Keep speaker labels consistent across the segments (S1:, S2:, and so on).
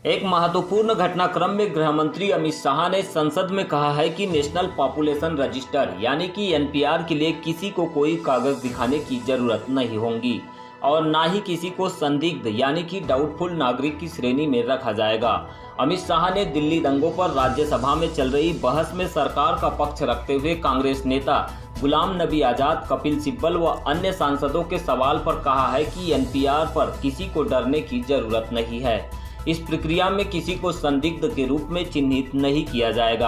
S1: एक महत्वपूर्ण घटनाक्रम में गृह मंत्री अमित शाह ने संसद में कहा है कि नेशनल पॉपुलेशन रजिस्टर यानी कि एनपीआर के लिए किसी को कोई कागज दिखाने की जरूरत नहीं होगी और ना ही किसी को संदिग्ध यानी कि डाउटफुल नागरिक की श्रेणी में रखा जाएगा। अमित शाह ने दिल्ली दंगों पर राज्यसभा में चल रही बहस में सरकार का पक्ष रखते हुए कांग्रेस नेता गुलाम नबी आजाद, कपिल सिब्बल व अन्य सांसदों के सवाल पर कहा है कि एनपीआर पर किसी को डरने की जरूरत नहीं है। इस प्रक्रिया में किसी को संदिग्ध के रूप में चिन्हित नहीं किया जाएगा।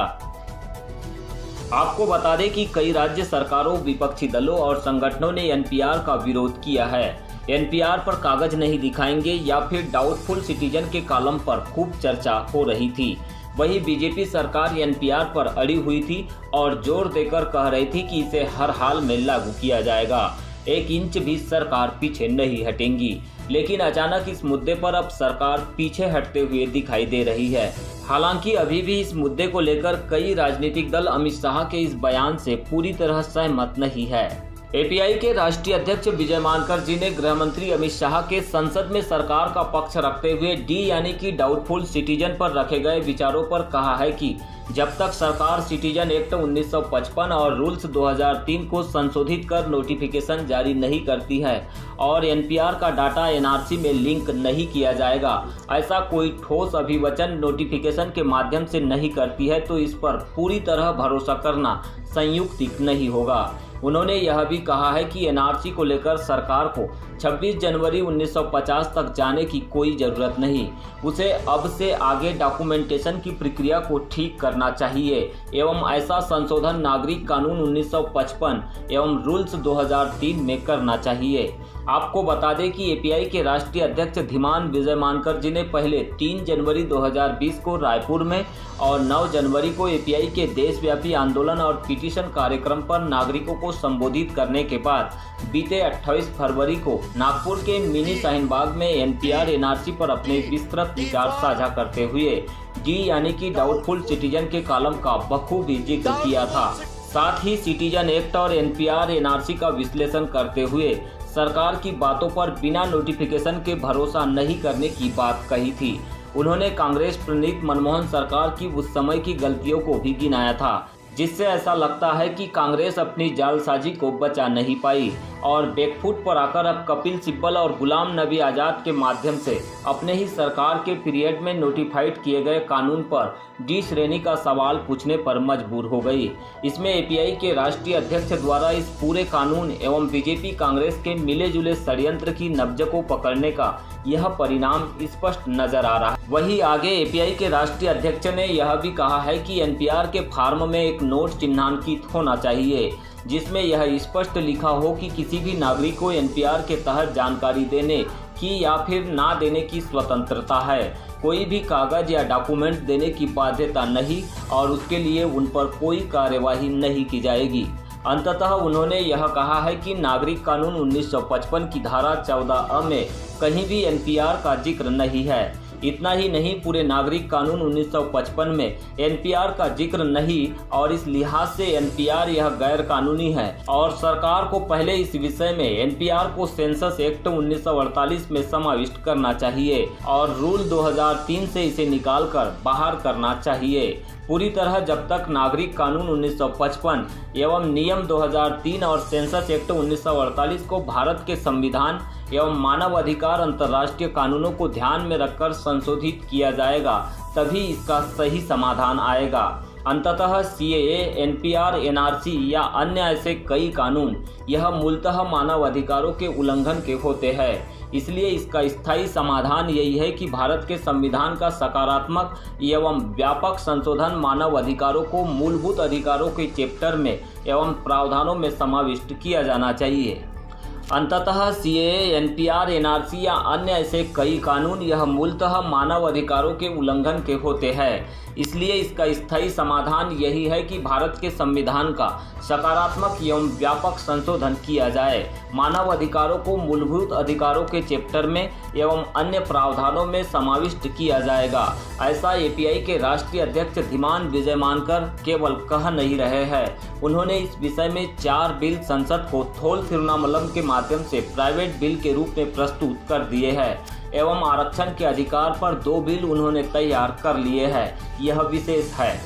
S1: आपको बता दें कि कई राज्य सरकारों, विपक्षी दलों और संगठनों ने एनपीआर का विरोध किया है। एनपीआर पर कागज नहीं दिखाएंगे या फिर डाउटफुल सिटीजन के कॉलम पर खूब चर्चा हो रही थी। वहीं बीजेपी सरकार एनपीआर पर अड़ी हुई थी और जोर देकर कह रही थी कि इसे हर हाल में लागू किया जाएगा। 1 इंच भी सरकार पीछे नहीं हटेंगी। लेकिन अचानक इस मुद्दे पर अब सरकार पीछे हटते हुए दिखाई दे रही है। हालांकि अभी भी इस मुद्दे को लेकर कई राजनीतिक दल अमित शाह के इस बयान से पूरी तरह सहमत नहीं है। एपीआई के राष्ट्रीय अध्यक्ष विजय मानकर जी ने गृह मंत्री अमित शाह के संसद में सरकार का पक्ष रखते हुए डी यानी कि डाउटफुल सिटीजन पर रखे गए विचारों पर कहा है कि जब तक सरकार सिटीजन एक्ट 1955 और रूल्स 2003 को संशोधित कर नोटिफिकेशन जारी नहीं करती है और एनपीआर का डाटा एनआरसी में लिंक नहीं किया जाएगा, ऐसा कोई ठोस अभिवचन नोटिफिकेशन के माध्यम से नहीं करती है, तो इस पर पूरी तरह भरोसा करना संयुक्तिक नहीं होगा। उन्होंने यह भी कहा है कि एनआरसी को लेकर सरकार को 26 जनवरी 1950 तक जाने की कोई जरूरत नहीं, उसे अब से आगे डॉक्यूमेंटेशन की प्रक्रिया को ठीक करना चाहिए एवं ऐसा संशोधन नागरिक कानून 1955 एवं रूल्स 2003 में करना चाहिए। आपको बता दें कि एपीआई के राष्ट्रीय अध्यक्ष धीमान विजय मानकर जी ने पहले 3 जनवरी 2020 को रायपुर में और 9 जनवरी को एपीआई के देशव्यापी आंदोलन और पिटीशन कार्यक्रम पर नागरिकों को संबोधित करने के बाद बीते 28 फरवरी को नागपुर के मिनी शाहीन बाग में एनपीआर एनआरसी पर अपने विस्तृत विचार साझा करते हुए डी यानी कि डाउटफुल सिटीजन के कॉलम का बखूबी जिक्र किया था। साथ ही सिटीजन एक्ट और एनपीआर एनआरसी का विश्लेषण करते हुए सरकार की बातों पर बिना नोटिफिकेशन के भरोसा नहीं करने की बात कही थी। उन्होंने कांग्रेस प्रणीत मनमोहन सरकार की उस समय की गलतियों को भी गिनाया था, जिससे ऐसा लगता है कि कांग्रेस अपनी जालसाजी को बचा नहीं पाई और बैकफुट पर आकर अब कपिल सिब्बल और गुलाम नबी आजाद के माध्यम से अपने ही सरकार के पीरियड में नोटिफाइड किए गए कानून पर डी श्रेणी का सवाल पूछने पर मजबूर हो गई। इसमें एपीआई के राष्ट्रीय अध्यक्ष द्वारा इस पूरे कानून एवं बीजेपी कांग्रेस के मिले जुले षड्यंत्र की नब्ज को पकड़ने का यह परिणाम स्पष्ट नजर आ रहा है। वहीं आगे एपीआई के राष्ट्रीय अध्यक्ष ने यह भी कहा है कि एनपीआर के फॉर्म में एक नोट चिन्हांकित होना चाहिए जिसमें यह स्पष्ट लिखा हो कि किसी भी नागरिक को एनपीआर के तहत जानकारी देने की या फिर ना देने की स्वतंत्रता है। कोई भी कागज या डॉक्यूमेंट देने की बाध्यता नहीं और उसके लिए उन पर कोई कार्यवाही नहीं की जाएगी। अंततः उन्होंने यह कहा है कि नागरिक कानून 1955 की धारा 14A में कहीं भी एनपीआर का जिक्र नहीं है। इतना ही नहीं, पूरे नागरिक कानून 1955 में एनपीआर का जिक्र नहीं और इस लिहाज से एनपीआर यह गैर कानूनी है और सरकार को पहले इस विषय में एनपीआर को सेंसस एक्ट 1948 में समाविष्ट करना चाहिए और रूल 2003 से इसे निकालकर बाहर करना चाहिए। पूरी तरह जब तक नागरिक कानून 1955 एवं नियम 2003 और सेंसस एक्ट 1948 को भारत के संविधान एवं मानव अधिकार अंतर्राष्ट्रीय कानूनों को ध्यान में रखकर संशोधित किया जाएगा, तभी इसका सही समाधान आएगा। अंततः सीएए, एनपीआर, एनआरसी या अन्य ऐसे कई कानून यह मूलतः मानव अधिकारों के उल्लंघन के होते हैं। इसलिए इसका स्थायी समाधान यही है कि भारत के संविधान का सकारात्मक एवं व्यापक संशोधन मानव अधिकारों को मूलभूत अधिकारों के चैप्टर में एवं प्रावधानों में समाविष्ट किया जाना चाहिए। अंततः सीएए, एनपीआर, एनआरसी या अन्य ऐसे कई कानून यह मूलतः मानव अधिकारों के उल्लंघन के होते हैं। इसलिए इसका स्थायी समाधान यही है कि भारत के संविधान का सकारात्मक एवं व्यापक संशोधन किया जाए, मानव अधिकारों को मूलभूत अधिकारों के चैप्टर में एवं अन्य प्रावधानों में समाविष्ट किया जाएगा। ऐसा एपीआई के राष्ट्रीय अध्यक्ष धीमान विजय मानकर केवल कह नहीं रहे हैं, उन्होंने इस विषय में 4 बिल संसद को थोल तिरुनामलम के माध्यम से प्राइवेट बिल के रूप में प्रस्तुत कर दिए हैं। एवं आरक्षण के अधिकार पर 2 बिल उन्होंने तैयार कर लिए हैं। यह विशेष है।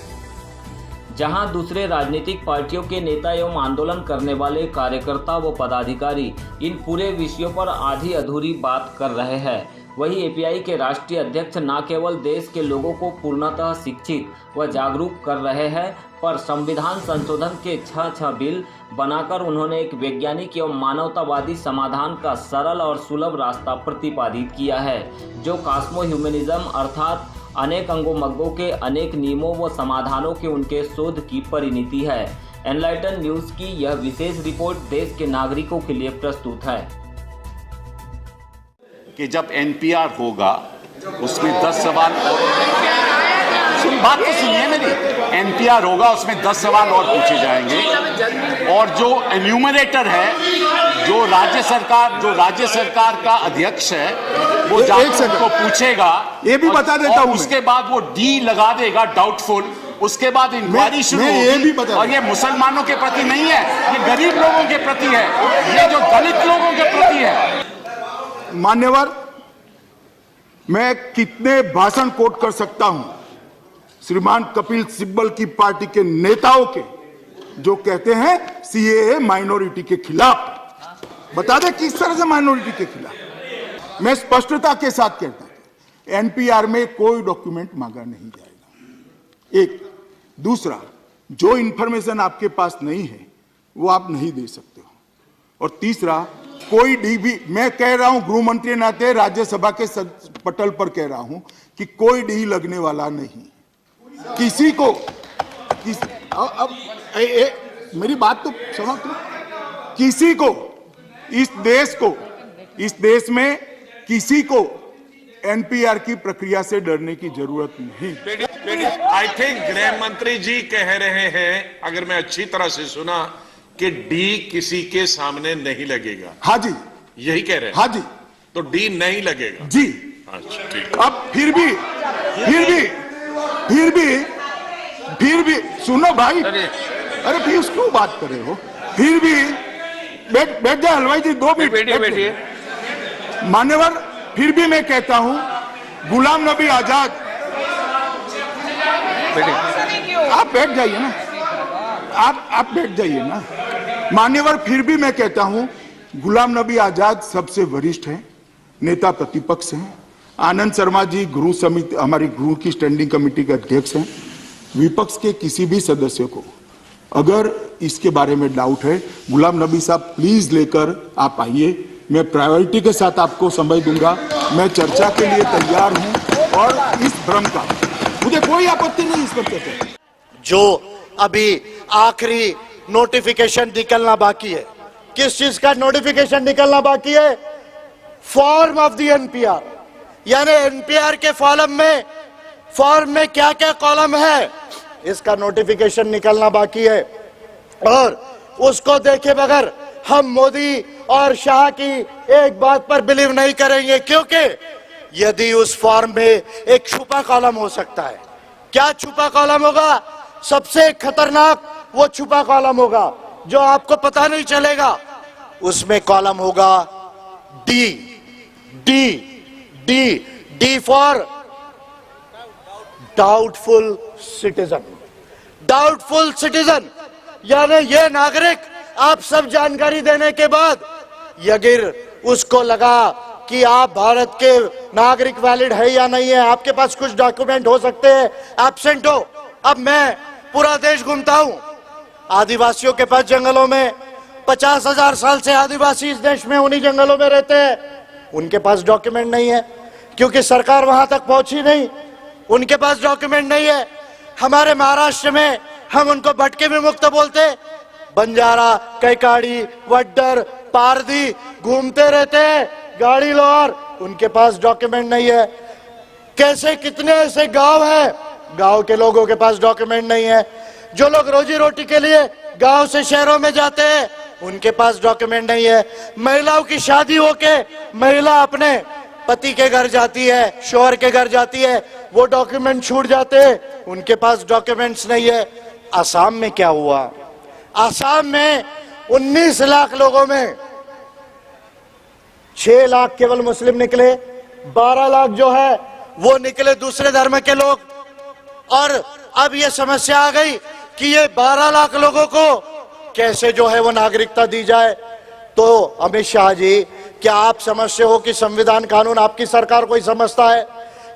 S1: जहां दूसरे राजनीतिक पार्टियों के नेता एवं आंदोलन करने वाले कार्यकर्ता व पदाधिकारी इन पूरे विषयों पर आधी अधूरी बात कर रहे हैं, वहीं एपीआई के राष्ट्रीय अध्यक्ष न केवल देश के लोगों को पूर्णतः शिक्षित व जागरूक कर रहे हैं, पर संविधान संशोधन के 6 बिल बनाकर उन्होंने एक वैज्ञानिक एवं मानवतावादी समाधान का सरल और सुलभ रास्ता प्रतिपादित किया है, जो कॉस्मो ह्यूमनिज्म अर्थात अनेक अंगों मग्गों के अनेक नियमों व समाधानों के उनके शोध की परिणति है। एनलाइटन न्यूज की यह विशेष रिपोर्ट देश के नागरिकों के लिए प्रस्तुत है
S2: कि जब एनपीआर होगा उसमें 10 सवाल बात तो सुनिए मेरी, एनपीआर होगा उसमें 10 सवाल और पूछे जाएंगे और जो एन्यूमरेटर है, जो राज्य सरकार का अध्यक्ष है, वो जाकर को पूछेगा,
S3: ये भी बता देता हूं,
S2: उसके बाद वो डी लगा देगा डाउटफुल, उसके बाद इंक्वायरी शुरू होगी। और ये मुसलमानों के प्रति नहीं है, ये गरीब लोगों के प्रति है, ये जो दलित लोगों के प्रति है।
S3: मान्यवर, मैं कितने भाषण कोट कर सकता हूं श्रीमान कपिल सिब्बल की पार्टी के नेताओं के, जो कहते हैं सीएए माइनॉरिटी के खिलाफ। बता दे किस तरह से माइनॉरिटी के खिलाफ। मैं स्पष्टता के साथ कहता हूं, एनपीआर में कोई डॉक्यूमेंट मांगा नहीं जाएगा। एक दूसरा, जो इंफॉर्मेशन आपके पास नहीं है वो आप नहीं दे सकते हो। और तीसरा, कोई डी भी, मैं कह रहा हूं गृह मंत्री नाते राज्यसभा के पटल पर कह रहा हूं कि कोई डी लगने वाला नहीं। किसी को अब मेरी बात तो समझ, किसी को इस देश में किसी को एनपीआर की प्रक्रिया से डरने की जरूरत नहीं।
S4: आई थिंक गृह मंत्री जी कह रहे हैं, अगर मैं अच्छी तरह से सुना, कि डी किसी के सामने नहीं लगेगा।
S3: हाँ जी,
S4: यही कह रहे हैं।
S3: हाँ जी,
S4: तो डी नहीं लगेगा
S3: जी।
S4: अच्छा, ठीक।
S3: अब फिर भी सुनो भाई, अरे फिर उसको बात कर रहे हो। फिर भी बैठ जाए हलवाई जी, 2 मिनट बैठिए। मान्यवर, फिर भी मैं कहता हूं गुलाम नबी आजाद, आप बैठ जाइए ना, आप बैठ जाइए ना। मान्यवर, फिर भी मैं कहता हूं गुलाम नबी आजाद सबसे वरिष्ठ हैं, नेता प्रतिपक्ष हैं। आनंद शर्मा जी गृह समिति, हमारी गृह की स्टैंडिंग कमेटी के अध्यक्ष हैं। विपक्ष के किसी भी सदस्य को अगर इसके बारे में डाउट है, गुलाम नबी साहब प्लीज लेकर आप आइए, मैं प्रायोरिटी के साथ आपको समय दूंगा। मैं चर्चा के लिए तैयार हूं और इस भ्रम का मुझे कोई आपत्ति नहीं इस पर।
S5: जो अभी आखिरी नोटिफिकेशन निकलना बाकी है, किस चीज का नोटिफिकेशन निकलना बाकी है? फॉर्म ऑफ द एनपीआर, यानी एनपीआर के फॉर्म में क्या क्या कॉलम है, इसका नोटिफिकेशन निकलना बाकी है। और उसको देखे बगैर हम मोदी और शाह की एक बात पर बिलीव नहीं करेंगे, क्योंकि यदि उस फॉर्म में एक छुपा कॉलम हो सकता है। क्या छुपा कॉलम होगा? सबसे खतरनाक वो छुपा कॉलम होगा जो आपको पता नहीं चलेगा। उसमें कॉलम होगा D, D, D, D for doubtful citizen. Doubtful citizen यानी ये नागरिक, आप सब जानकारी देने के बाद यगिर उसको लगा कि आप भारत के नागरिक वैलिड है या नहीं है, आपके पास कुछ डॉक्यूमेंट हो सकते हैं, एब्सेंट हो। अब मैं पूरा देश घूमता हूं, आदिवासियों के पास जंगलों में 50,000 साल से आदिवासी इस देश में उन्हीं जंगलों में रहते हैं, उनके पास डॉक्यूमेंट नहीं है क्योंकि सरकार वहां तक पहुंची नहीं, उनके पास डॉक्यूमेंट नहीं है। हमारे महाराष्ट्र में हम उनको भटके विमुक्त बोलते, बंजारा, कैकाड़ी, वड्डर, पारधी घूमते रहते हैं, गाड़ी लोहार, उनके पास डॉक्यूमेंट नहीं है। कैसे कितने ऐसे गांव हैं, गांव के लोगों के पास डॉक्यूमेंट नहीं है। जो लोग रोजी रोटी के लिए गांव से शहरों में जाते हैं, उनके पास डॉक्यूमेंट नहीं है। महिलाओं की शादी होके महिला अपने पति के घर जाती है, शौहर के घर जाती है, वो डॉक्यूमेंट छूट जाते हैं, उनके पास डॉक्यूमेंट्स नहीं है। असम में क्या हुआ? असम में 19 लाख लोगों में 6 लाख केवल मुस्लिम निकले, 12 लाख जो है वो निकले दूसरे धर्म के लोग, और अब ये समस्या आ गई कि ये 12 लाख लोगों को कैसे जो है वो नागरिकता दी जाए। तो अमित शाह जी, क्या आप समझते हो कि संविधान कानून आपकी सरकार को ही समझता है?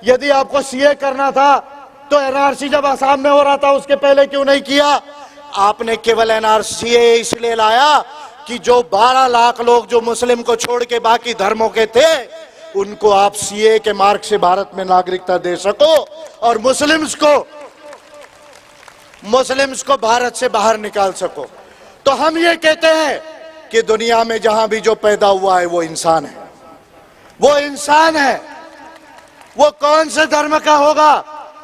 S5: यदि आपको सीए करना था तो एनआरसी जब असम में हो रहा था उसके पहले क्यों नहीं किया? आपने केवल एनआरसी इसलिए लाया कि जो 12 लाख लोग जो मुस्लिम को छोड़ के बाकी धर्मों के थे उनको आप सीए के मार्ग से भारत में नागरिकता दे सको और मुस्लिम्स को भारत से बाहर निकाल सको। तो हम ये कहते हैं कि दुनिया में जहां भी जो पैदा हुआ है वो इंसान है, वो इंसान है। वो कौन से धर्म का होगा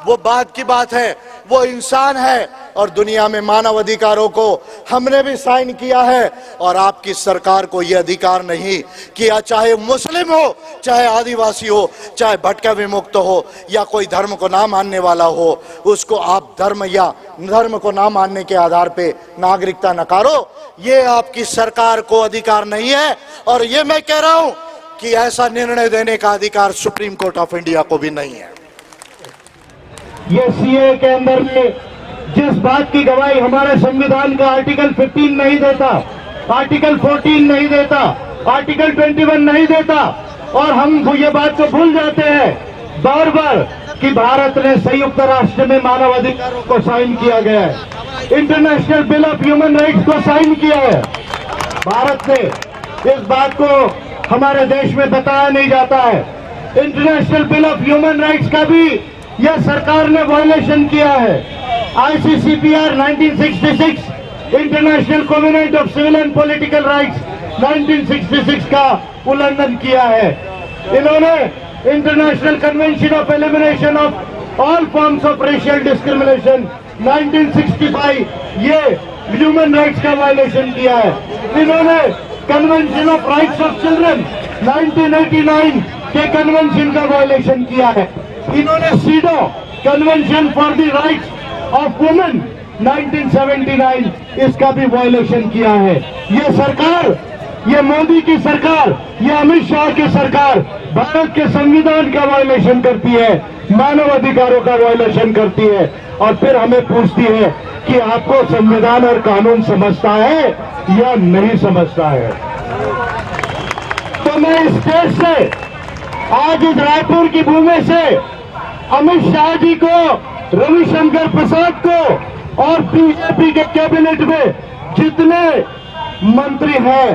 S5: वो बात की बात है, वो इंसान है। और दुनिया में मानव अधिकारों को हमने भी साइन किया है, और आपकी सरकार को यह अधिकार नहीं कि चाहे मुस्लिम हो, चाहे आदिवासी हो, चाहे भटका विमुक्त हो या कोई धर्म को ना मानने वाला हो, उसको आप धर्म या धर्म को ना मानने के आधार पे नागरिकता नकारो। ये आपकी सरकार को अधिकार नहीं है, और ये मैं कह रहा हूं कि ऐसा निर्णय देने का अधिकार सुप्रीम कोर्ट ऑफ इंडिया को भी नहीं है।
S6: ये सीए के अंदर में जिस बात की गवाही हमारे संविधान का आर्टिकल 15 नहीं देता, आर्टिकल 14 नहीं देता, आर्टिकल 21 नहीं देता, और हम ये बात को भूल जाते हैं बार बार कि भारत ने संयुक्त राष्ट्र में मानव अधिकारों को साइन किया गया है, international bill of human rights को साइन किया है। भारत ने इस बात को हमारे देश में बताया नहीं जाता है। International bill of human rights का भी यह सरकार ने वायलेशन किया है। ICCPR 1966, international covenant of civil and political rights 1966 का उल्लंघन किया है। इन्होंने international convention of elimination of all forms of racial discrimination 1965 ये ह्यूमन राइट्स का वायलेशन किया है। इन्होंने convention of rights of children 1989 के कन्वेंशन का वायलेशन किया है। इन्होंने CEDAW convention for the rights of women 1979 इसका भी वायलेशन किया है। ये सरकार, ये मोदी की सरकार, ये अमित शाह की सरकार भारत के संविधान का वायलेशन करती है, मानव अधिकारों का वायलेशन करती है, और फिर हमें पूछती है कि आपको संविधान और कानून समझता है या नहीं समझता है। तो मैं इस स्टेज से आज इस रायपुर की भूमि से अमित शाह जी को, रविशंकर प्रसाद को और बीजेपी के कैबिनेट में जितने मंत्री हैं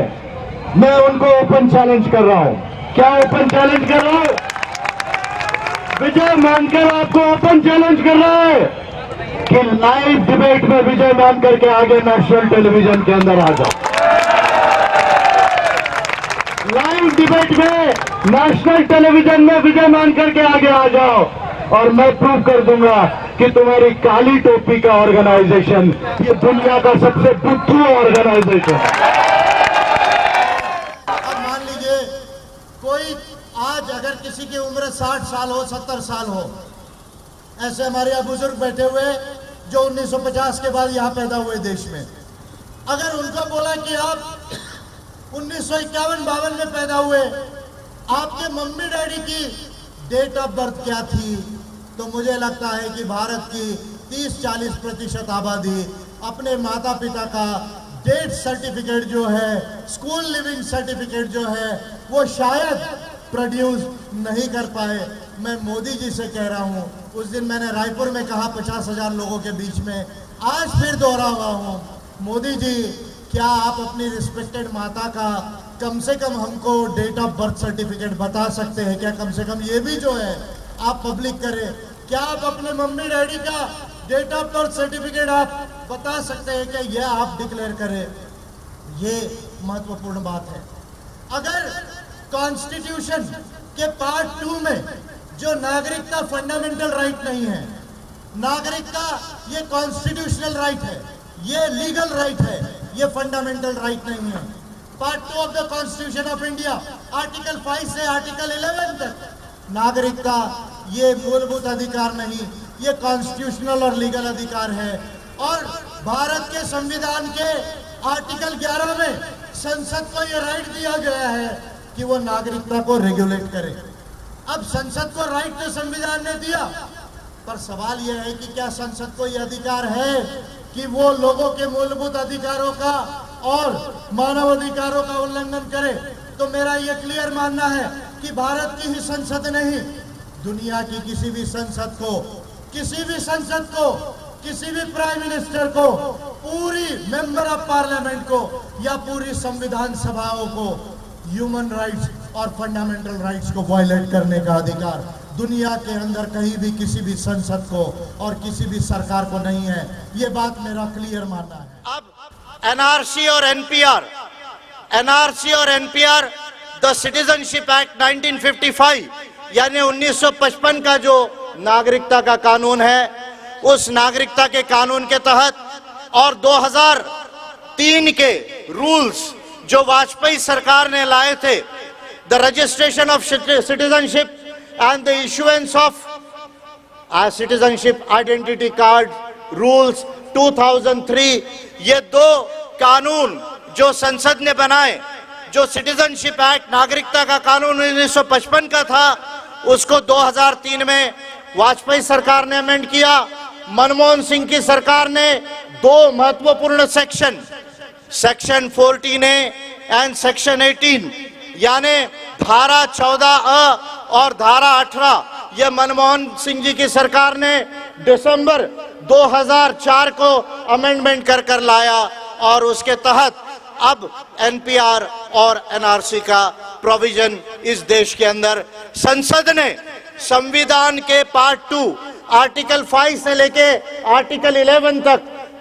S6: मैं उनको ओपन चैलेंज कर रहा हूं। क्या ओपन चैलेंज कर रहा हूं? विजय मानकर आपको ओपन चैलेंज कर रहा है कि लाइव डिबेट में विजय मानकर के आगे नेशनल टेलीविजन के अंदर आ जाओ। लाइव डिबेट में नेशनल टेलीविजन में विजय मानकर के आगे आ जाओ, और मैं प्रूव कर दूंगा कि तुम्हारी काली टोपी का ऑर्गेनाइजेशन ये दुनिया का सबसे बुद्धू ऑर्गेनाइजेशन है।
S5: अब मान लीजिए कोई आज अगर किसी की उम्र 60 साल हो, 70 साल हो, ऐसे हमारे यहाँ बुजुर्ग बैठे हुए जो 1950 के बाद यहाँ पैदा हुए देश में, अगर उनको बोला कि आप 1951-52 में पैदा हुए, आपके मम्मी डैडी की डेट ऑफ बर्थ क्या थी, तो मुझे लगता है कि भारत की 30-40% आबादी अपने माता पिता का डेथ सर्टिफिकेट जो है, स्कूल लिविंग सर्टिफिकेट जो है, वो शायद प्रोड्यूस नहीं कर पाए। मैं मोदी जी से कह रहा हूँ, उस दिन मैंने रायपुर में कहा 50,000 लोगों के बीच में, आज फिर दोहरा हुआ हूँ, मोदी जी क्या आप अपनी रिस्पेक्टेड माता का कम से कम हमको डेट ऑफ बर्थ सर्टिफिकेट बता सकते हैं क्या? कम से कम ये भी जो है आप पब्लिक करें। क्या आप अपने मम्मी डैडी का डेट ऑफ बर्थ सर्टिफिकेट आप बता सकते हैं क्या? ये आप डिक्लेयर करें। ये महत्वपूर्ण बात है। अगर कॉन्स्टिट्यूशन के पार्ट 2 में जो नागरिकता फंडामेंटल राइट नहीं है, नागरिकता ये कॉन्स्टिट्यूशनल राइट है, ये लीगल राइट है, ये फंडामेंटल राइट नहीं है। Part 2 of the constitution of India article 5 से आर्टिकल 11 तक नागरिकता ये मूलभूत अधिकार नहीं, ये कॉन्स्टिट्यूशनल और लीगल अधिकार है। और भारत के संविधान के आर्टिकल 11 में संसद को ये राइट दिया गया है कि वो नागरिकता को रेगुलेट करे। अब संसद को राइट तो संविधान ने दिया, पर सवाल यह है कि क्या संसद को यह अधिकार है कि वो लोगों के मूलभूत अधिकारों का और मानव अधिकारों का उल्लंघन करे? तो मेरा ये क्लियर मानना है कि भारत की ही संसद नहीं, दुनिया की किसी भी संसद को, किसी भी प्राइम मिनिस्टर को, पूरी मेंबर ऑफ पार्लियामेंट को या पूरी संविधान सभाओं को ह्यूमन राइट्स और फंडामेंटल राइट्स को वायलेट करने का अधिकार दुनिया के अंदर कहीं भी किसी भी संसद को और किसी भी सरकार को नहीं है। ये बात मेरा क्लियर मानना है।
S6: अब एनआरसी और एनपीआर द सिटीजनशिप एक्ट 1955 यानी 1955 का जो नागरिकता का कानून है, उस नागरिकता के कानून के तहत और 2003 के रूल्स जो वाजपेयी सरकार ने लाए थे, the registration of citizenship and the issuance of citizenship identity card rules 2003, ये दो कानून जो संसद ने बनाए, जो सिटीजनशिप एक्ट नागरिकता का कानून 1955 का था, उसको 2003 में वाजपेयी सरकार ने अमेंड किया। मनमोहन सिंह की सरकार ने दो महत्वपूर्ण सेक्शन 14A एंड सेक्शन 18 यानी धारा 14A और धारा 18, ये मनमोहन सिंह जी की सरकार ने दिसंबर 2004 को अमेंडमेंट कर लाया और उसके तहत अब एनपीआर और एनआरसी का प्रोविजन इस देश के अंदर संसद ने संविधान के पार्ट 2 आर्टिकल 5 से लेके आर्टिकल 11 तक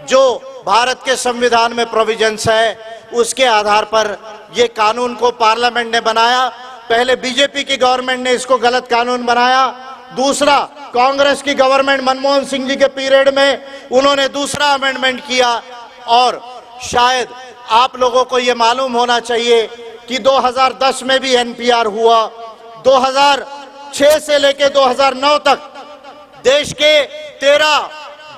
S6: जो भारत के संविधान में प्रोविजंस है, उसके आधार पर ये कानून को पार्लियामेंट ने बनाया। पहले बीजेपी की गवर्नमेंट ने इसको गलत कानून बनाया, दूसरा कांग्रेस की गवर्नमेंट मनमोहन सिंह जी के पीरियड में उन्होंने दूसरा अमेंडमेंट किया। और शायद आप लोगों को ये मालूम होना चाहिए कि 2010 में भी एनपीआर हुआ। 2006 से लेके 2009 तक देश के 13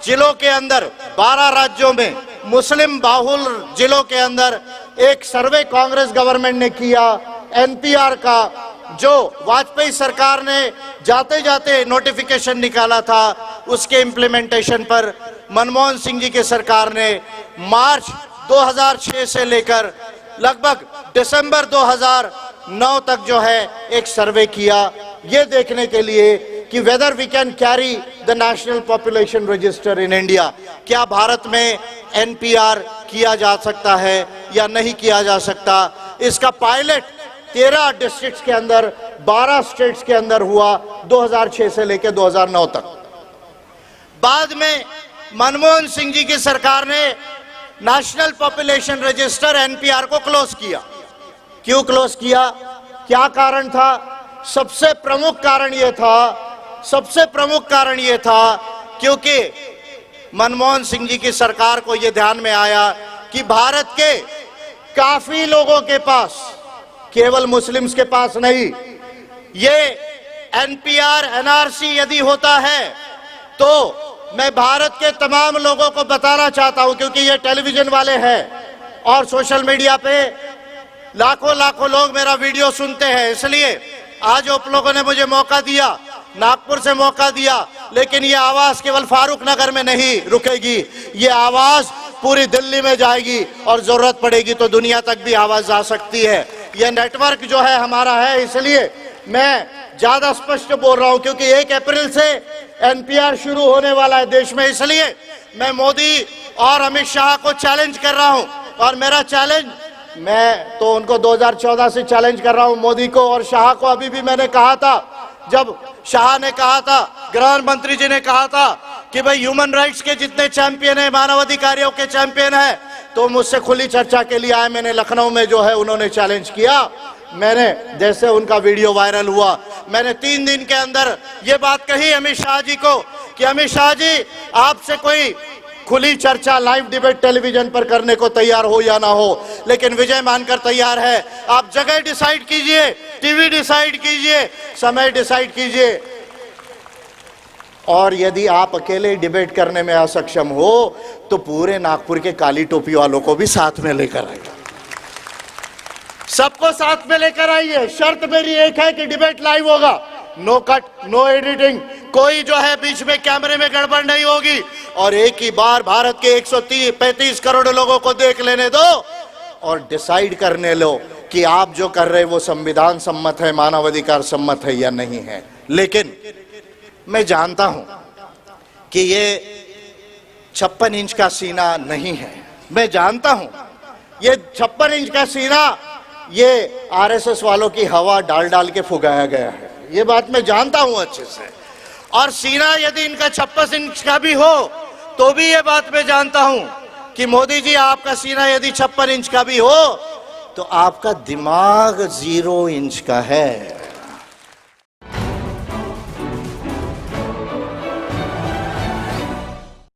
S6: जिलों के अंदर 12 राज्यों में मुस्लिम बाहुल जिलों के अंदर एक सर्वे कांग्रेस गवर्नमेंट ने किया एनपीआर का, जो वाजपेयी सरकार ने जाते जाते नोटिफिकेशन निकाला था। उसके इम्प्लीमेंटेशन पर मनमोहन सिंह जी की सरकार ने मार्च 2006 से लेकर लगभग दिसंबर 2009 तक जो है एक सर्वे किया, ये देखने के लिए कि whether we can carry the national population register in India, क्या भारत में एनपीआर किया जा सकता है या नहीं किया जा सकता। इसका पायलट 13 डिस्ट्रिक्ट्स के अंदर 12 स्टेट्स के अंदर हुआ 2006 से लेकर 2009 तक। बाद में मनमोहन सिंह जी की सरकार ने नेशनल पॉपुलेशन रजिस्टर एनपीआर को क्लोज किया। क्यों क्लोज किया, क्या कारण था? सबसे प्रमुख कारण यह था क्योंकि मनमोहन सिंह जी की सरकार को यह ध्यान में आया कि भारत के काफी लोगों के पास, केवल मुस्लिम्स के पास नहीं, ये एनपीआर एनआरसी यदि होता है तो मैं भारत के तमाम लोगों को बताना चाहता हूं, क्योंकि ये टेलीविजन वाले हैं और सोशल मीडिया पे लाखों लोग मेरा वीडियो सुनते हैं, इसलिए आज आप लोगों ने मुझे मौका दिया, नागपुर से मौका दिया, लेकिन ये आवाज केवल फारूक नगर में नहीं रुकेगी, ये आवाज पूरी दिल्ली में जाएगी और जरूरत पड़ेगी तो दुनिया तक भी आवाज जा सकती है। ये नेटवर्क जो है हमारा है, इसलिए मैं ज्यादा स्पष्ट बोल रहा हूं, क्योंकि 1 अप्रैल से एनपीआर शुरू होने वाला है देश में। इसलिए मैं मोदी और अमित शाह को चैलेंज कर रहा हूं, और मेरा चैलेंज, मैं तो उनको 2014 से चैलेंज कर रहा हूं, मोदी को और शाह को। अभी भी मैंने कहा था, जब शाह ने कहा था, गृह मंत्री जी ने कहा था कि भाई ह्यूमन राइट्स के जितने चैंपियन है, मानवाधिकारियों के चैंपियन है, तो मुझसे खुली चर्चा के लिए आए। मैंने लखनऊ में जो है उन्होंने चैलेंज किया, मैंने जैसे उनका वीडियो वायरल हुआ, मैंने 3 दिन के अंदर ये बात कही अमित शाह जी को कि अमित शाह जी, आपसे कोई खुली चर्चा लाइव डिबेट टेलीविजन पर करने को तैयार हो या ना हो, लेकिन विजय मानकर तैयार है। आप जगह डिसाइड कीजिए, टीवी डिसाइड कीजिए, समय डिसाइड कीजिए, और यदि आप अकेले डिबेट करने में असक्षम हो तो पूरे नागपुर के काली टोपी वालों को भी साथ में लेकर आइए, सबको साथ में लेकर आइए। शर्त मेरी एक है कि डिबेट लाइव होगा,
S5: नो कट, नो एडिटिंग, कोई जो है बीच में कैमरे में गड़बड़ नहीं होगी और एक ही बार भारत के 135 करोड़ लोगों को देख लेने दो और डिसाइड करने लो कि आप जो कर रहे वो संविधान सम्मत है, मानवाधिकार सम्मत है या नहीं है। लेकिन मैं जानता हूं कि ये 56 इंच का सीना नहीं है। मैं जानता हूं ये 56 इंच का सीना ये आरएसएस वालों की हवा डाल डाल के फुगाया गया है, ये बात मैं जानता हूं अच्छे से। और सीना यदि इनका 56 इंच का भी हो तो भी ये बात मैं जानता हूं कि मोदी जी आपका सीना यदि 56 इंच का भी हो तो आपका दिमाग 0 इंच का है।